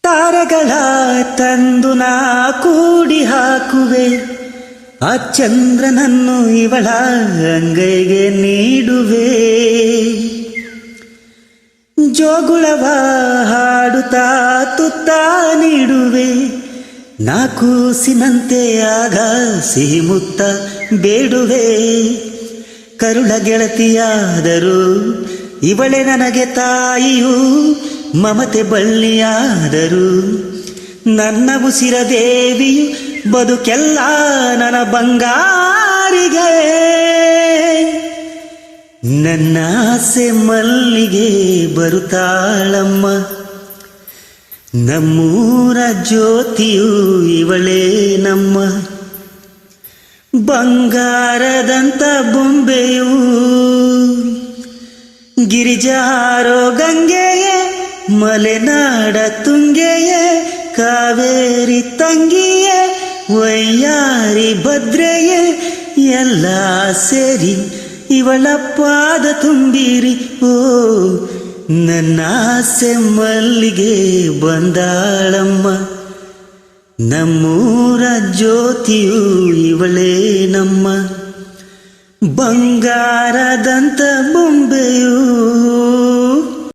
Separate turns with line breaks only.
ತಾರೆಗಳ ತಂದು ನಾ ಕೂಡಿ ಹಾಕುವೆ, ಆ ಚಂದ್ರನನ್ನು ಇವಳ ಅಂಗೈಗೆ ನೀಡುವೆ. ಜೋಗುಳವ ಹಾಡುತ್ತಾ ತುತ್ತ ನೀಡುವೆ, ನಾ ಕೂಸಿನಂತೆ ಆಗ ಸಿಹಿ ಮುತ್ತ ಬೇಡುವೆ. ಕರುಳ ಗೆಳತಿಯಾದರೂ ಇವಳೆ ನನಗೆ ತಾಯಿಯು, ಮಮತೆ ಬಳ್ಳಿಯಾದರು ನನ್ನ ಉಸಿರ ದೇವಿಯು, ಬದುಕೆಲ್ಲ ನನ್ನ ಬಂಗಾರಿಗೆ. ನನ್ನ ಆಸೆ ಮಲ್ಲಿಗೆ ಬರುತ್ತಾಳಮ್ಮ, ನಮ್ಮೂರ ಜ್ಯೋತಿಯು ಇವಳೇ ನಮ್ಮ. ಬಂಗಾರದಂತ ಬೊಂಬೆಯು ಗಿರಿಜಾರೋ ಗಂಗೆಯೇ, ಮಲೆನಾಡ ತುಂಗೆಯೇ, ಕಾವೇರಿ ತಂಗಿಯೇ, ವೈಯಾರಿ ಭದ್ರೆಯೇ, ಎಲ್ಲ ಸೇರಿ ಇವಳ ಪಾದ ತುಂಬಿರಿ. ಓ ನನ್ನ ಆಸೆ ಮಲ್ಲಿಗೆ ಬಂದಾಳಮ್ಮ, ನಮ್ಮೂರ ಜ್ಯೋತಿಯು ಇವಳೇ ನಮ್ಮ. ಬಂಗಾರದಂತ ಬೊಂಬೆಯು